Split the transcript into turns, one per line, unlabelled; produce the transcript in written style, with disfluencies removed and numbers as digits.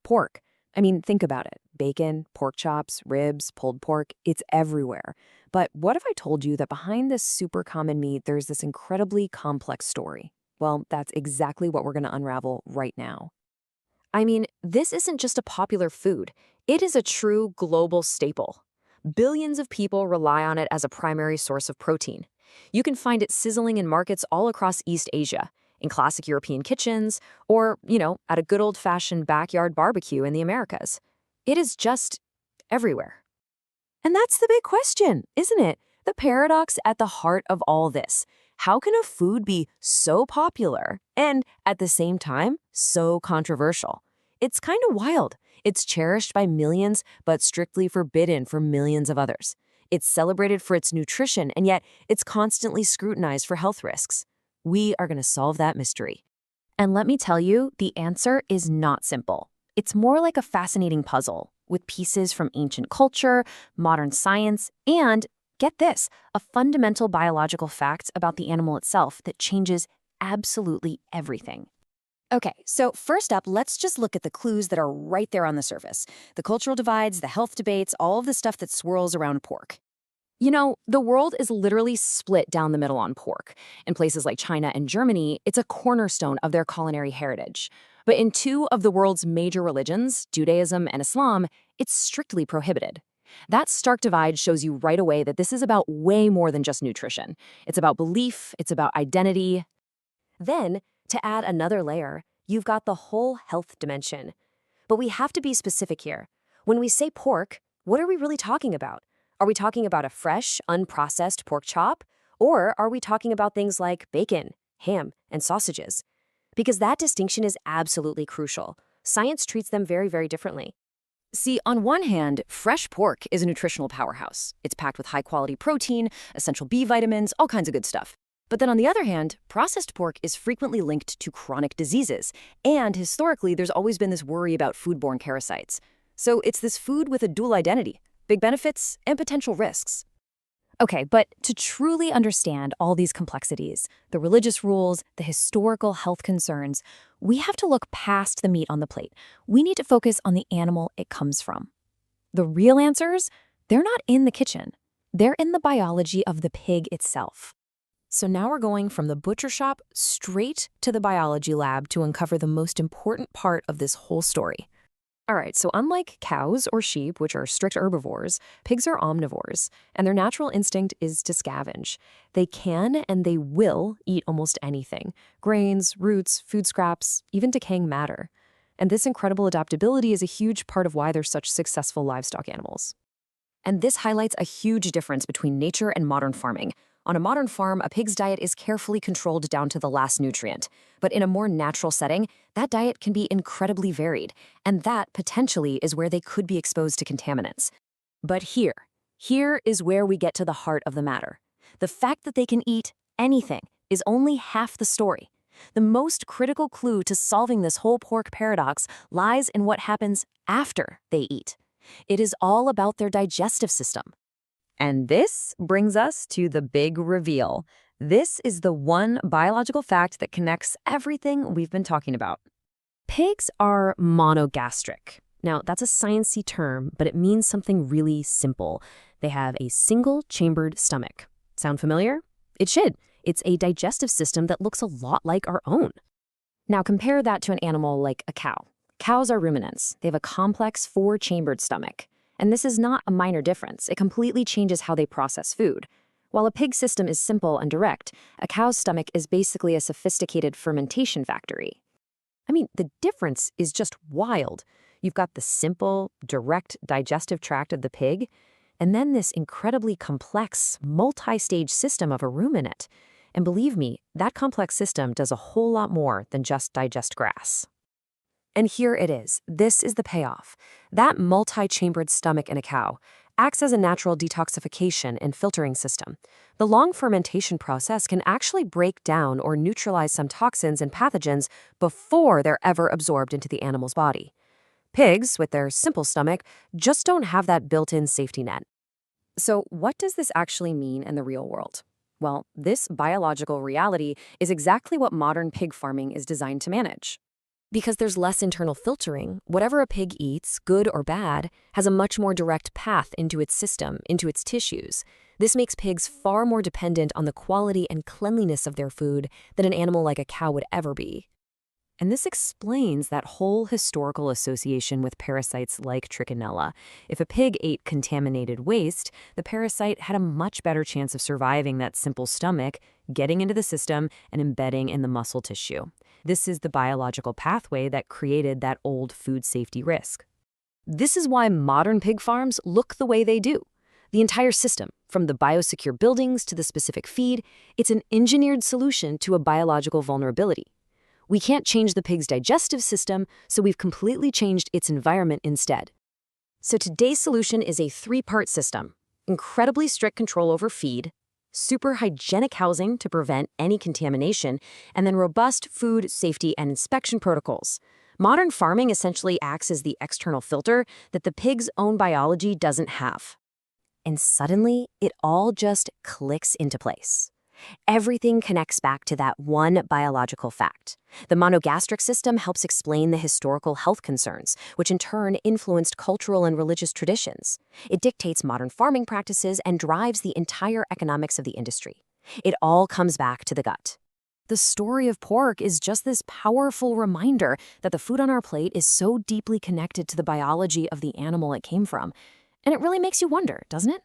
Pork. I mean, think about it. Bacon, pork chops, ribs, pulled pork, it's everywhere. But what if I told you that behind this super common meat, there's this incredibly complex story? Well, that's exactly what we're going to unravel right now. I mean, this isn't just a popular food. It is a true global staple. Billions of people rely on it as a primary source of protein. You can find it sizzling in markets all across East Asia, in classic European kitchens, or, at a good old-fashioned backyard barbecue in the Americas. It is just everywhere. And that's the big question, isn't it? The paradox at the heart of all this. How can a food be so popular and, at the same time, so controversial? It's kind of wild. It's cherished by millions, but strictly forbidden for millions of others. It's celebrated for its nutrition, and yet it's constantly scrutinized for health risks. We are going to solve that mystery. And let me tell you, the answer is not simple. It's more like a fascinating puzzle, with pieces from ancient culture, modern science, and, get this, a fundamental biological fact about the animal itself that changes absolutely everything. Okay, so first up, let's just look at the clues that are right there on the surface. The cultural divides, the health debates, all of the stuff that swirls around pork. The world is literally split down the middle on pork. In places like China and Germany, it's a cornerstone of their culinary heritage. But in two of the world's major religions, Judaism and Islam, it's strictly prohibited. That stark divide shows you right away that this is about way more than just nutrition. It's about belief, it's about identity. Then, to add another layer, you've got the whole health dimension. But we have to be specific here. When we say pork, what are we really talking about? Are we talking about a fresh, unprocessed pork chop? Or are we talking about things like bacon, ham, and sausages? Because that distinction is absolutely crucial. Science treats them very, very differently. See, on one hand, fresh pork is a nutritional powerhouse. It's packed with high-quality protein, essential B vitamins, all kinds of good stuff. But then on the other hand, processed pork is frequently linked to chronic diseases. And historically, there's always been this worry about foodborne parasites. So it's this food with a dual identity, big benefits and potential risks. Okay, but to truly understand all these complexities, the religious rules, the historical health concerns, we have to look past the meat on the plate. We need to focus on the animal it comes from. The real answers, they're not in the kitchen. They're in the biology of the pig itself. So now we're going from the butcher shop straight to the biology lab to uncover the most important part of this whole story. All right, so unlike cows or sheep, which are strict herbivores, pigs are omnivores, and their natural instinct is to scavenge. They can and they will eat almost anything: grains, roots, food scraps, even decaying matter. And this incredible adaptability is a huge part of why they're such successful livestock animals. And this highlights a huge difference between nature and modern farming. On a modern farm, a pig's diet is carefully controlled down to the last nutrient. But in a more natural setting, that diet can be incredibly varied, and that potentially is where they could be exposed to contaminants. But here is where we get to the heart of the matter. The fact that they can eat anything is only half the story. The most critical clue to solving this whole pork paradox lies in what happens after they eat. It is all about their digestive system. And this brings us to the big reveal. This is the one biological fact that connects everything we've been talking about. Pigs are monogastric. Now, that's a sciencey term, but it means something really simple. They have a single-chambered stomach. Sound familiar? It should. It's a digestive system that looks a lot like our own. Now, compare that to an animal like a cow. Cows are ruminants. They have a complex four-chambered stomach. And this is not a minor difference. It completely changes how they process food. While a pig system is simple and direct, a cow's stomach is basically a sophisticated fermentation factory. I mean, the difference is just wild. You've got the simple, direct digestive tract of the pig, and then this incredibly complex, multi-stage system of a ruminant. And believe me, that complex system does a whole lot more than just digest grass. And here it is. This is the payoff. That multi-chambered stomach in a cow acts as a natural detoxification and filtering system. The long fermentation process can actually break down or neutralize some toxins and pathogens before they're ever absorbed into the animal's body. Pigs, with their simple stomach, just don't have that built-in safety net. So what does this actually mean in the real world? Well, this biological reality is exactly what modern pig farming is designed to manage. Because there's less internal filtering, whatever a pig eats, good or bad, has a much more direct path into its system, into its tissues. This makes pigs far more dependent on the quality and cleanliness of their food than an animal like a cow would ever be. And this explains that whole historical association with parasites like trichinella. If a pig ate contaminated waste, the parasite had a much better chance of surviving that simple stomach, getting into the system, and embedding in the muscle tissue. This is the biological pathway that created that old food safety risk. This is why modern pig farms look the way they do. The entire system, from the biosecure buildings to the specific feed, it's an engineered solution to a biological vulnerability. We can't change the pig's digestive system, so we've completely changed its environment instead. So today's solution is a three-part system: incredibly strict control over feed, super hygienic housing to prevent any contamination, and then robust food safety and inspection protocols. Modern farming essentially acts as the external filter that the pig's own biology doesn't have. And suddenly, it all just clicks into place. Everything connects back to that one biological fact. The monogastric system helps explain the historical health concerns, which in turn influenced cultural and religious traditions. It dictates modern farming practices and drives the entire economics of the industry. It all comes back to the gut. The story of pork is just this powerful reminder that the food on our plate is so deeply connected to the biology of the animal it came from. And it really makes you wonder, doesn't it?